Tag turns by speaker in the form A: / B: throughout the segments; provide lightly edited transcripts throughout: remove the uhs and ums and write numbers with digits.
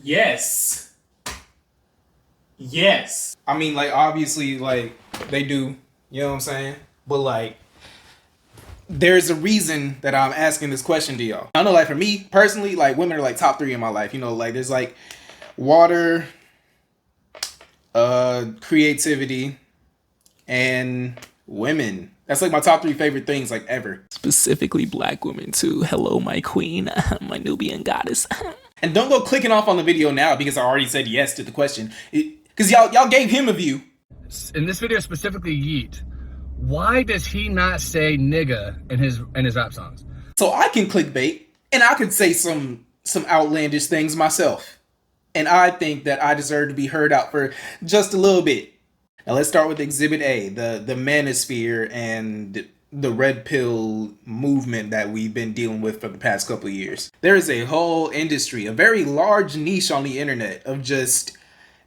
A: Yes. Yes. I mean, like, obviously, like, they do, you know what I'm saying? But, like, there's a reason that I'm asking this question to y'all. I know, like, for me, personally, like, women are, like, top 3 in my life. You know, like, there's, like, water, creativity, and women. That's, like, my top 3 favorite things, like, ever.
B: Specifically black women, too. Hello, my queen, my Nubian goddess.
A: And don't go clicking off on the video now because I already said yes to the question. Because y'all gave him a view.
C: In this video specifically, Yeet, why does he not say nigga in his rap songs?
A: So I can clickbait and I could say some outlandish things myself. And I think that I deserve to be heard out for just a little bit. Now let's start with Exhibit A, the manosphere and the red pill movement that we've been dealing with for the past couple of years. There is a whole industry, a very large niche on the internet of just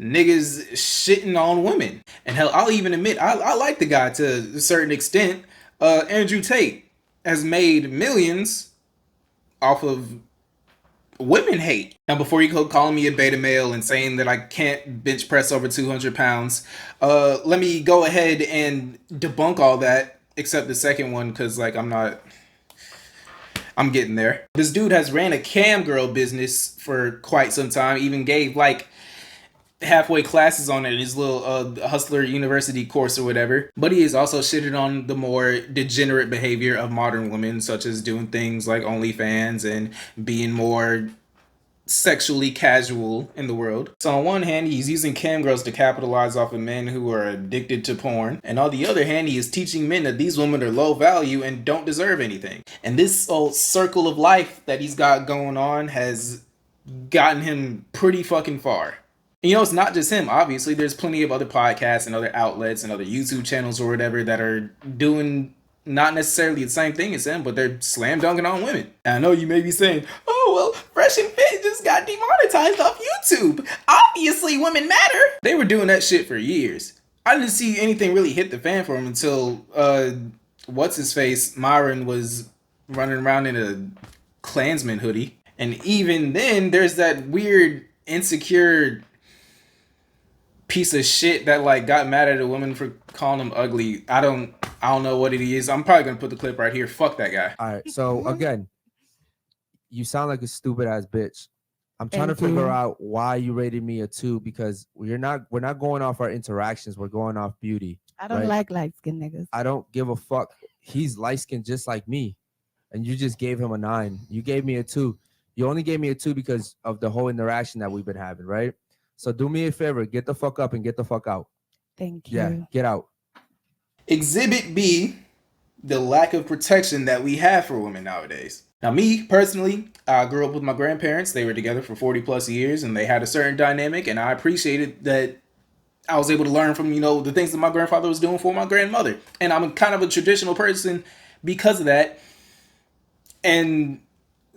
A: niggas shitting on women. And hell, I'll even admit, I like the guy to a certain extent. Andrew Tate has made millions off of women hate. Now, before you go calling me a beta male and saying that I can't bench press over 200 pounds, let me go ahead and debunk all that. Except the second one, because, like, I'm getting there. This dude has ran a cam girl business for quite some time, even gave, like, halfway classes on it in his little Hustler University course or whatever. But he has also shitted on the more degenerate behavior of modern women, such as doing things like OnlyFans and being more sexually casual in the world. So on one hand, he's using cam girls to capitalize off of men who are addicted to porn, and on the other hand, he is teaching men that these women are low value and don't deserve anything. And this old circle of life that he's got going on has gotten him pretty fucking far. And you know, it's not just him. Obviously, there's plenty of other podcasts and other outlets and other YouTube channels or whatever that are doing not necessarily the same thing as him, but they're slam dunking on women. And I know you may be saying, oh, well, Fresh and Fit just got demonetized off YouTube. Obviously, women matter. They were doing that shit for years. I didn't see anything really hit the fan for him until, what's-his-face, Myron was running around in a Klansman hoodie. And even then, there's that weird, insecure piece of shit that, like, got mad at a woman for calling him ugly. I don't know what it is. I'm probably gonna put the clip right here. Fuck that guy.
D: All right. So again, you sound like a stupid ass bitch. I'm trying to figure out why you rated me a 2 because we're not going off our interactions. We're going off beauty.
E: I don't like light skinned niggas.
D: I don't give a fuck. He's light skinned just like me, and you just gave him a 9. You gave me a 2. You only gave me a 2 because of the whole interaction that we've been having, right? So do me a favor, get the fuck up and get the fuck out.
E: Thank you.
D: Yeah, get out.
A: Exhibit B, the lack of protection that we have for women nowadays. Now, me, personally, I grew up with my grandparents. They were together for 40 plus years, and they had a certain dynamic, and I appreciated that I was able to learn from, you know, the things that my grandfather was doing for my grandmother. And I'm kind of a traditional person because of that. And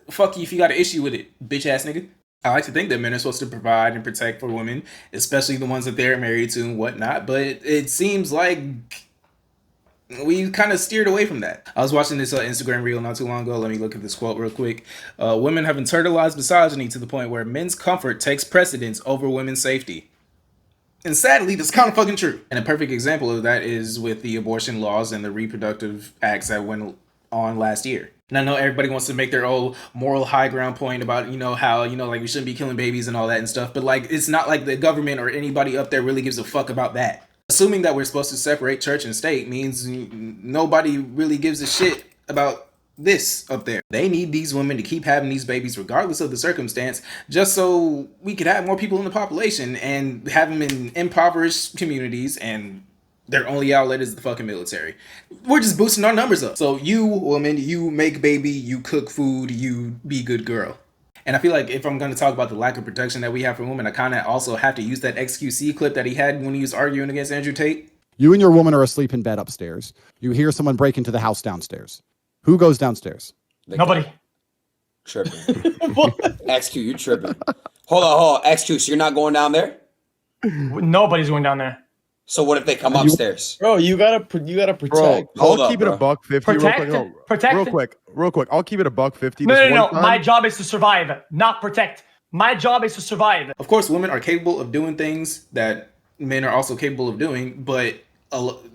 A: fuck you if you got an issue with it, bitch ass nigga. I like to think that men are supposed to provide and protect for women, especially the ones that they're married to and whatnot, but it seems like we kind of steered away from that. I was watching this Instagram reel not too long ago. Let me look at this quote real quick. Women have internalized misogyny to the point where men's comfort takes precedence over women's safety. And sadly, that's kind of fucking true. And a perfect example of that is with the abortion laws and the reproductive acts that went on last year. And I know everybody wants to make their own moral high ground point about, you know, how, you know, like we shouldn't be killing babies and all that and stuff. But like, it's not like the government or anybody up there really gives a fuck about that. Assuming that we're supposed to separate church and state means nobody really gives a shit about this up there. They need these women to keep having these babies regardless of the circumstance, just so we could have more people in the population and have them in impoverished communities, and their only outlet is the fucking military. We're just boosting our numbers up. So you, woman, you make baby, you cook food, you be good girl. And I feel like if I'm going to talk about the lack of protection that we have for women, I kind of also have to use that XQC clip that he had when he was arguing against Andrew Tate.
F: You and your woman are asleep in bed upstairs. You hear someone break into the house downstairs. Who goes downstairs?
G: Nobody.
H: Tripping. XQ, you tripping. Hold on. XQ, so you're not going down there?
G: Nobody's going down there.
H: So what if they come upstairs?
I: Bro, you gotta protect.
J: Bro, I'll keep it $150
G: Protect.
J: real quick. I'll keep it $150.
G: No. My job is to survive, not protect. My job is to survive.
A: Of course, women are capable of doing things that men are also capable of doing, but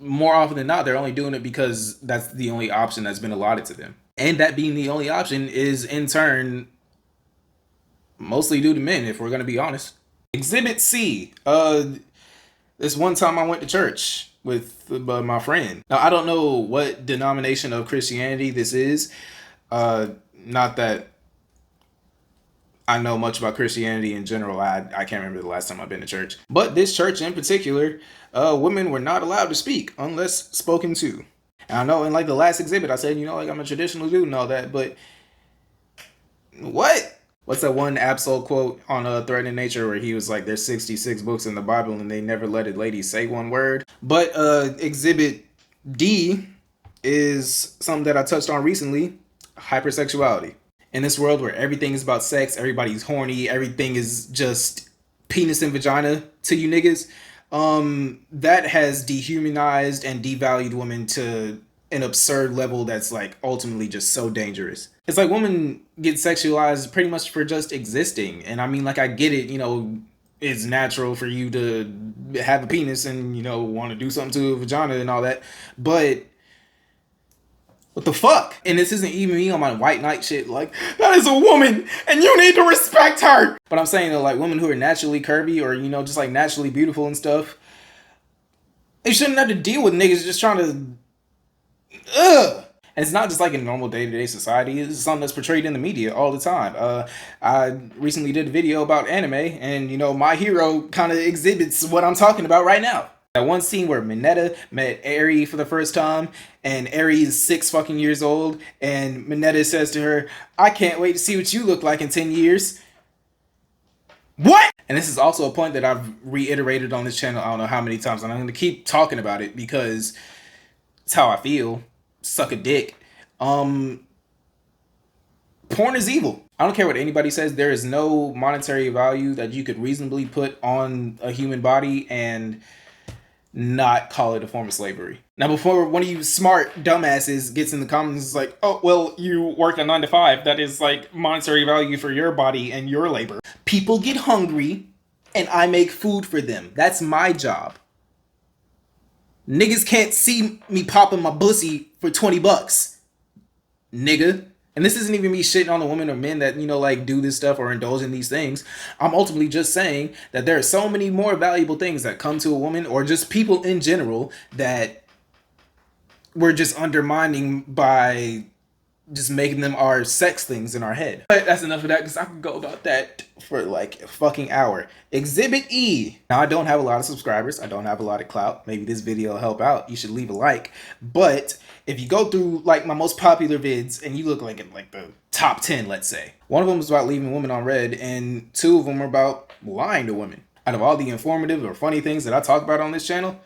A: more often than not, they're only doing it because that's the only option that's been allotted to them. And that being the only option is, in turn, mostly due to men, if we're going to be honest. Exhibit C. This one time I went to church with my friend. Now, I don't know what denomination of Christianity this is. Not that I know much about Christianity in general. I can't remember the last time I've been to church. But this church in particular, women were not allowed to speak unless spoken to. And I know in like the last exhibit, I said, you know, like I'm a traditional dude and all that, but what? What's that one Absol quote on Threat in Nature where he was like, there's 66 books in the Bible and they never let a lady say one word? But Exhibit D is something that I touched on recently, hypersexuality. In this world where everything is about sex, everybody's horny, everything is just penis and vagina to you niggas, that has dehumanized and devalued women to an absurd level that's like ultimately just so dangerous. It's like women get sexualized pretty much for just existing. And I mean, like, I get it, you know, it's natural for you to have a penis and, you know, want to do something to a vagina and all that, but what the fuck? And this isn't even me on my white knight shit, like, that is a woman and you need to respect her. But I'm saying, though, like, women who are naturally curvy or, you know, just like naturally beautiful and stuff, they shouldn't have to deal with niggas just trying to, And it's not just like in normal day-to-day society. It's something that's portrayed in the media all the time. I recently did a video about anime, and, you know, my hero kind of exhibits what I'm talking about right now. That one scene where Mineta met Eri for the first time, and Eri is 6 fucking years old, and Mineta says to her, I can't wait to see what you look like in 10 years. What? And this is also a point that I've reiterated on this channel I don't know how many times, and I'm going to keep talking about it because it's how I feel. Suck a dick. Porn is evil. I don't care what anybody says. There is no monetary value that you could reasonably put on a human body and not call it a form of slavery. Now, before one of you smart dumbasses gets in the comments, it's like, oh, well, you work a 9 to 5. That is like monetary value for your body and your labor. People get hungry and I make food for them. That's my job. Niggas can't see me popping my pussy for 20 bucks. Nigga. And this isn't even me shitting on the women or men that, you know, like do this stuff or indulge in these things. I'm ultimately just saying that there are so many more valuable things that come to a woman or just people in general that we're just undermining by just making them our sex things in our head. But that's enough of that because I can go about that for like a fucking hour. Exhibit E. Now, I don't have a lot of subscribers. I don't have a lot of clout. Maybe this video will help out. You should leave a like. But if you go through like my most popular vids and you look like in like the top 10, let's say, one of them is about leaving women on red and 2 of them are about lying to women. Out of all the informative or funny things that I talk about on this channel,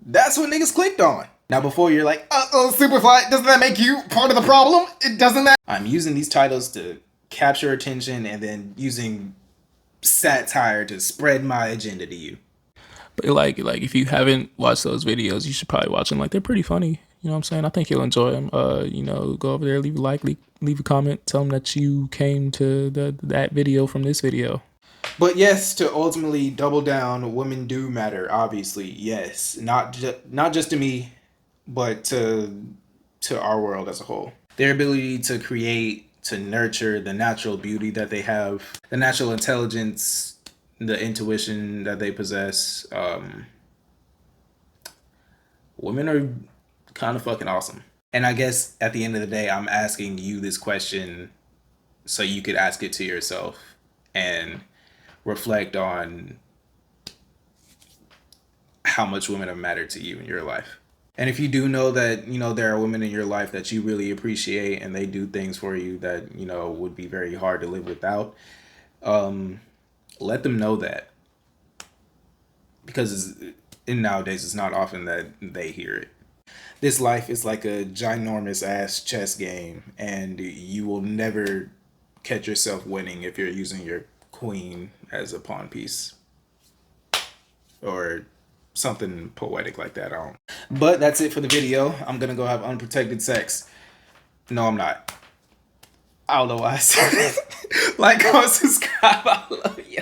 A: that's what niggas clicked on. Now, before you're like, Superfly, doesn't that make you part of the problem? It doesn't that? I'm using these titles to capture attention and then using satire to spread my agenda to you.
B: But like if you haven't watched those videos, you should probably watch them. Like, they're pretty funny. You know what I'm saying? I think you'll enjoy them. You know, go over there, leave a like, leave a comment, tell them that you came to that video from this video.
A: But yes, to ultimately double down, women do matter, obviously. Yes, not just to me, but to our world as a whole. Their ability to create, to nurture the natural beauty that they have, the natural intelligence, the intuition that they possess. Women are kind of fucking awesome. And I guess at the end of the day, I'm asking you this question so you could ask it to yourself and reflect on how much women have mattered to you in your life. And if you do know that, you know, there are women in your life that you really appreciate and they do things for you that, you know, would be very hard to live without, let them know that. Because nowadays it's not often that they hear it. This life is like a ginormous ass chess game and you will never catch yourself winning if you're using your queen as a pawn piece. Or something poetic like that. I don't. But that's it for the video. I'm gonna go have unprotected sex. No, I'm not. I don't know why I said it. Like, comment, subscribe. I love you.